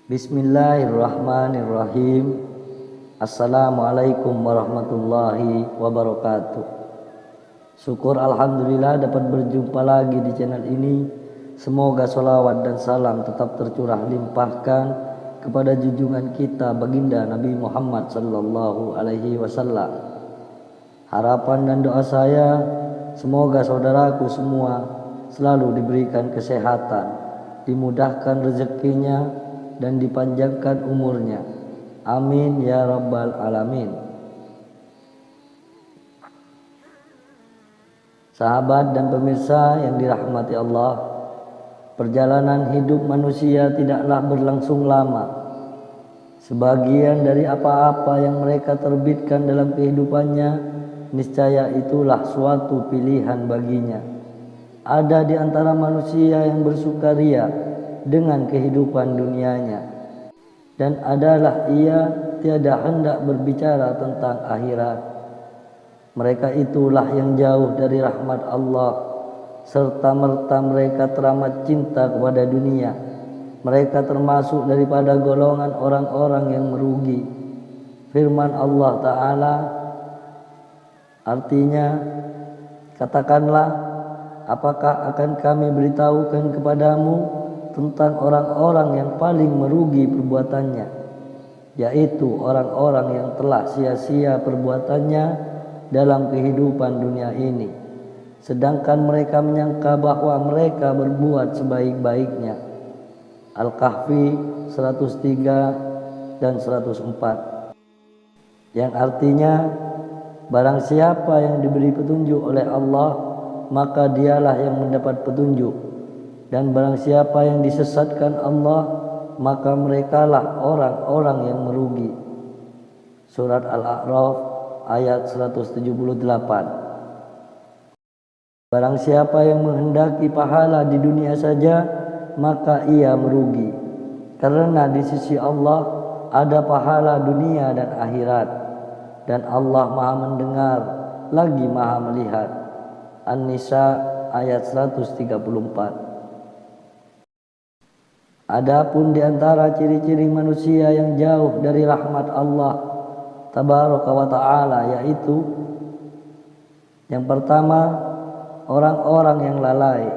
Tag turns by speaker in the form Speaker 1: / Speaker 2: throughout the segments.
Speaker 1: Bismillahirrahmanirrahim. Assalamualaikum warahmatullahi wabarakatuh. Syukur alhamdulillah dapat berjumpa lagi di channel ini. Semoga sholawat dan salam tetap tercurah limpahkan kepada junjungan kita baginda Nabi Muhammad sallallahu alaihi wasallam. Harapan dan doa saya semoga saudaraku semua selalu diberikan kesehatan, dimudahkan rezekinya, dan dipanjangkan umurnya. Amin ya rabbal alamin. Sahabat dan pemirsa yang dirahmati Allah, perjalanan hidup manusia tidaklah berlangsung lama. Sebagian dari apa-apa yang mereka terbitkan dalam kehidupannya, niscaya itulah suatu pilihan baginya. Ada di antara manusia yang bersukaria dengan kehidupan dunianya, dan adalah ia tiada hendak berbicara tentang akhirat. Mereka itulah yang jauh dari rahmat Allah, serta merta mereka teramat cinta kepada dunia. Mereka termasuk daripada golongan orang-orang yang merugi. Firman Allah Ta'ala artinya, katakanlah, apakah akan kami beritahukan kepadamu tentang orang-orang yang paling merugi perbuatannya, yaitu orang-orang yang telah sia-sia perbuatannya dalam kehidupan dunia ini, sedangkan mereka menyangka bahwa mereka berbuat sebaik-baiknya. Al-Kahfi 103 dan 104, yang artinya, barang siapa yang diberi petunjuk oleh Allah, maka dialah yang mendapat petunjuk, dan barang siapa yang disesatkan Allah, maka merekalah orang-orang yang merugi. Surat Al-A'raf ayat 178. Barang siapa yang menghendaki pahala di dunia saja, maka ia merugi, karena di sisi Allah ada pahala dunia dan akhirat, dan Allah Maha mendengar lagi Maha melihat. An-Nisa ayat 134. Adapun di antara ciri-ciri manusia yang jauh dari rahmat Allah Tabaraka wa Ta'ala, yaitu yang pertama, orang-orang yang lalai.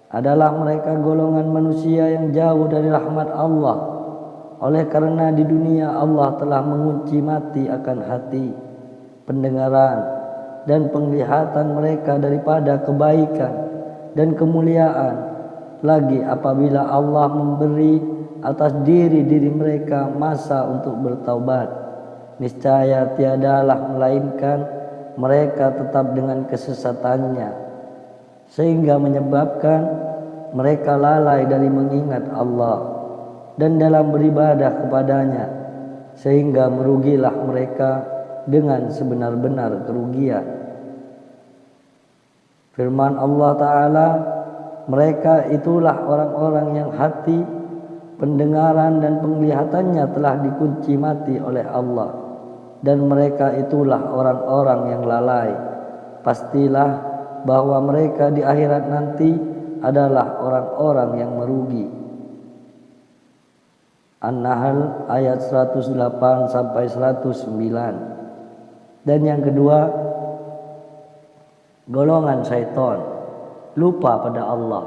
Speaker 1: Adalah mereka golongan manusia yang jauh dari rahmat Allah. Oleh karena di dunia Allah telah mengunci mati akan hati, pendengaran, dan penglihatan mereka daripada kebaikan dan kemuliaan. Lagi apabila Allah memberi atas diri mereka masa untuk bertaubat, niscaya tiadalah melainkan mereka tetap dengan kesesatannya, sehingga menyebabkan mereka lalai dari mengingat Allah dan dalam beribadah kepadanya, sehingga merugilah mereka dengan sebenar-benar kerugian. Firman Allah Ta'ala, mereka itulah orang-orang yang hati, pendengaran, dan penglihatannya telah dikunci mati oleh Allah, dan mereka itulah orang-orang yang lalai. Pastilah bahwa mereka di akhirat nanti adalah orang-orang yang merugi. An-Nahl ayat 108 sampai 109. Dan yang kedua, golongan syaitan lupa pada Allah,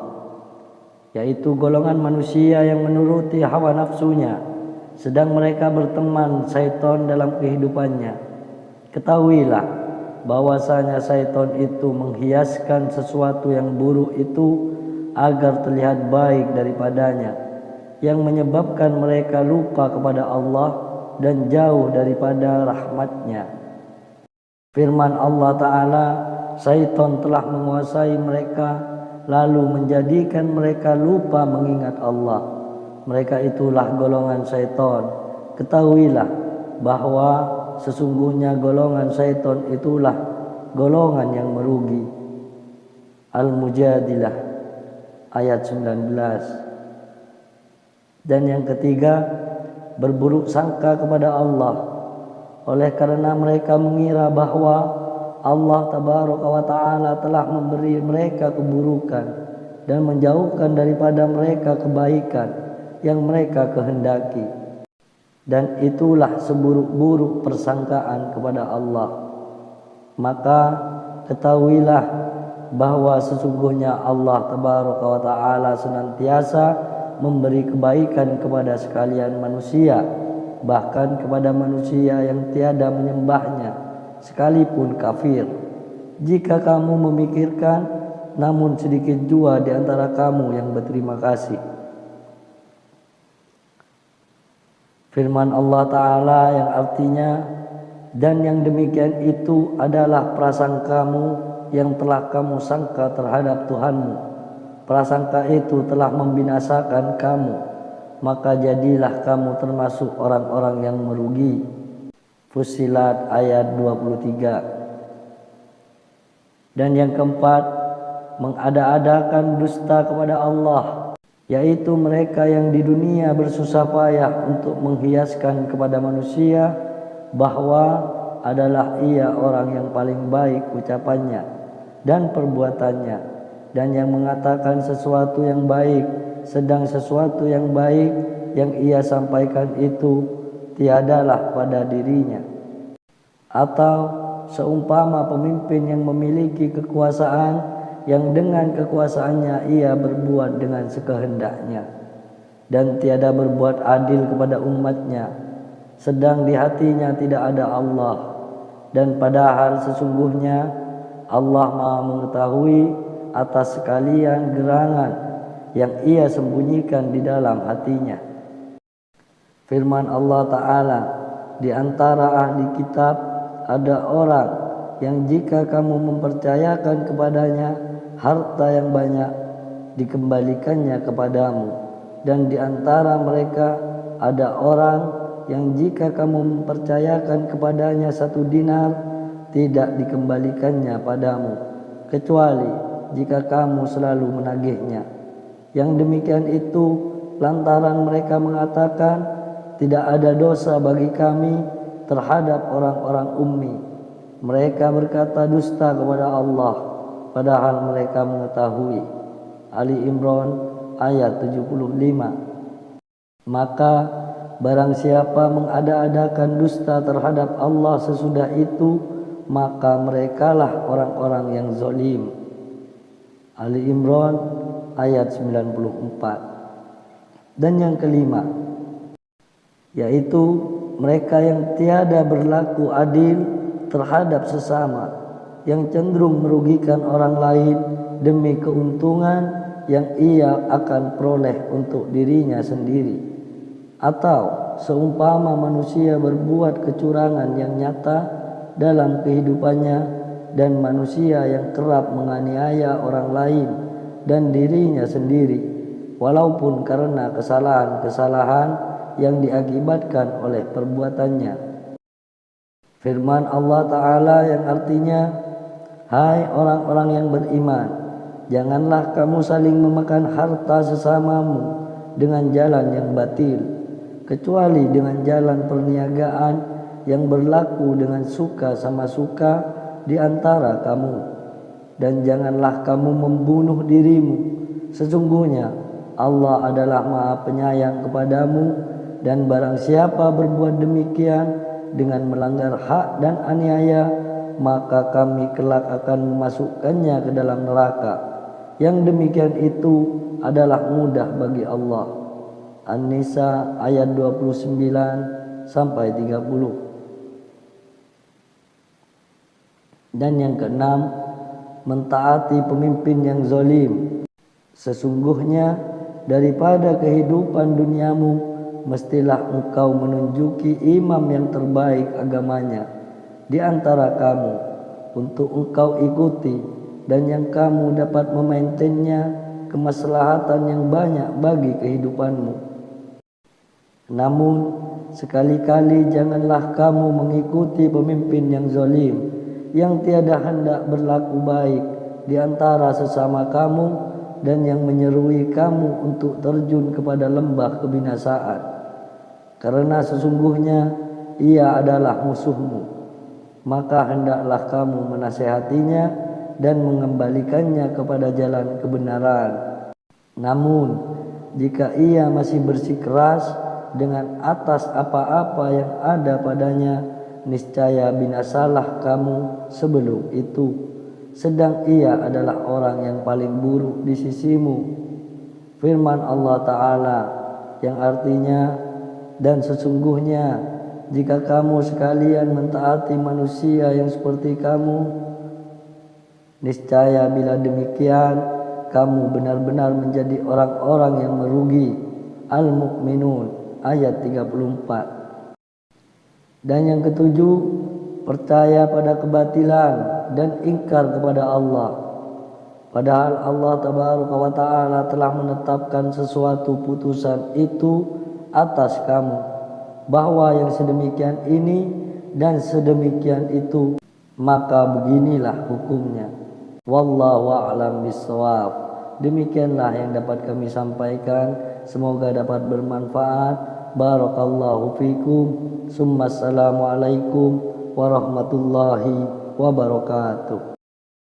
Speaker 1: yaitu golongan manusia yang menuruti hawa nafsunya, sedang mereka berteman syaitan dalam kehidupannya. Ketahuilah bahwasanya syaitan itu menghiaskan sesuatu yang buruk itu agar terlihat baik daripadanya, yang menyebabkan mereka lupa kepada Allah dan jauh daripada rahmatnya. Firman Allah Ta'ala, syaitan telah menguasai mereka, lalu menjadikan mereka lupa mengingat Allah. Mereka itulah golongan syaitan. Ketahuilah bahwa sesungguhnya golongan syaitan itulah golongan yang merugi. Al-Mujadilah ayat 19. Dan yang ketiga, berburuk sangka kepada Allah, oleh karena mereka mengira bahwa Allah Tabaraka wa Ta'ala telah memberi mereka keburukan dan menjauhkan daripada mereka kebaikan yang mereka kehendaki. Dan itulah seburuk-buruk persangkaan kepada Allah. Maka ketahuilah bahwa sesungguhnya Allah Tabaraka wa Ta'ala senantiasa memberi kebaikan kepada sekalian manusia, bahkan kepada manusia yang tiada menyembahnya, sekalipun kafir. Jika kamu memikirkan, namun sedikit jua di antara kamu yang berterima kasih. Firman Allah Ta'ala yang artinya, dan yang demikian itu adalah prasangkamu yang telah kamu sangka terhadap Tuhanmu. Prasangka itu telah membinasakan kamu, maka jadilah kamu termasuk orang-orang yang merugi. Fussilat ayat 23. Dan yang keempat, mengada-adakan dusta kepada Allah, yaitu mereka yang di dunia bersusah payah untuk menghiaskan kepada manusia bahwa adalah ia orang yang paling baik ucapannya dan perbuatannya, dan yang mengatakan sesuatu yang baik, sedang sesuatu yang baik yang ia sampaikan itu tiadalah pada dirinya. Atau seumpama pemimpin yang memiliki kekuasaan, yang dengan kekuasaannya ia berbuat dengan sekehendaknya dan tiada berbuat adil kepada umatnya, sedang di hatinya tidak ada Allah, dan padahal sesungguhnya Allah Maha mengetahui atas sekalian gerangan yang ia sembunyikan di dalam hatinya. Firman Allah Ta'ala, di antara ahli kitab ada orang yang jika kamu mempercayakan kepadanya harta yang banyak, dikembalikannya kepadamu, dan di antara mereka ada orang yang jika kamu mempercayakan kepadanya 1 dinar, tidak dikembalikannya padamu, kecuali jika kamu selalu menagihnya. Yang demikian itu lantaran mereka mengatakan, tidak ada dosa bagi kami terhadap orang-orang ummi. Mereka berkata dusta kepada Allah, padahal mereka mengetahui. Ali Imran ayat 75. Maka barang siapa mengada-adakan dusta terhadap Allah sesudah itu, maka merekalah orang-orang yang zalim. Ali Imran ayat 94. Dan yang kelima, yaitu mereka yang tiada berlaku adil terhadap sesama, yang cenderung merugikan orang lain demi keuntungan yang ia akan peroleh untuk dirinya sendiri. Atau seumpama manusia berbuat kecurangan yang nyata dalam kehidupannya, dan manusia yang kerap menganiaya orang lain dan dirinya sendiri, walaupun karena kesalahan-kesalahan yang diakibatkan oleh perbuatannya. Firman Allah Ta'ala yang artinya, hai orang-orang yang beriman, janganlah kamu saling memakan harta sesamamu dengan jalan yang batil, kecuali dengan jalan perniagaan yang berlaku dengan suka sama suka di antara kamu. Dan janganlah kamu membunuh dirimu, sesungguhnya Allah adalah Maha Penyayang kepadamu. Dan barang siapa berbuat demikian dengan melanggar hak dan aniaya, maka kami kelak akan memasukkannya ke dalam neraka. Yang demikian itu adalah mudah bagi Allah. An-Nisa ayat 29 sampai 30. Dan yang keenam, mentaati pemimpin yang zalim. Sesungguhnya daripada kehidupan duniamu, mestilah engkau menunjuki imam yang terbaik agamanya di antara kamu untuk engkau ikuti, dan yang kamu dapat memaintennya kemaslahatan yang banyak bagi kehidupanmu. Namun sekali-kali janganlah kamu mengikuti pemimpin yang zalim, yang tiada hendak berlaku baik di antara sesama kamu, dan yang menyeruui kamu untuk terjun kepada lembah kebinasaan. Karena sesungguhnya ia adalah musuhmu, maka hendaklah kamu menasehatinya dan mengembalikannya kepada jalan kebenaran. Namun jika ia masih bersikeras dengan atas apa-apa yang ada padanya, niscaya binasalah kamu sebelum itu, sedang ia adalah orang yang paling buruk di sisimu. Firman Allah Ta'ala yang artinya, dan sesungguhnya jika kamu sekalian mentaati manusia yang seperti kamu, niscaya bila demikian kamu benar-benar menjadi orang-orang yang merugi. Al-Mu'minun ayat 34. Dan yang ketujuh, percaya pada kebatilan dan ingkar kepada Allah. Padahal Allah Tabaraka wa Ta'ala telah menetapkan sesuatu putusan itu atas kamu, bahwa yang sedemikian ini dan sedemikian itu, maka beginilah hukumnya. Wallahu a'lam bishawab. Demikianlah yang dapat kami sampaikan, semoga dapat bermanfaat. Barakallahu fikum. Summa assalamualaikum warahmatullahi wabarakatuh.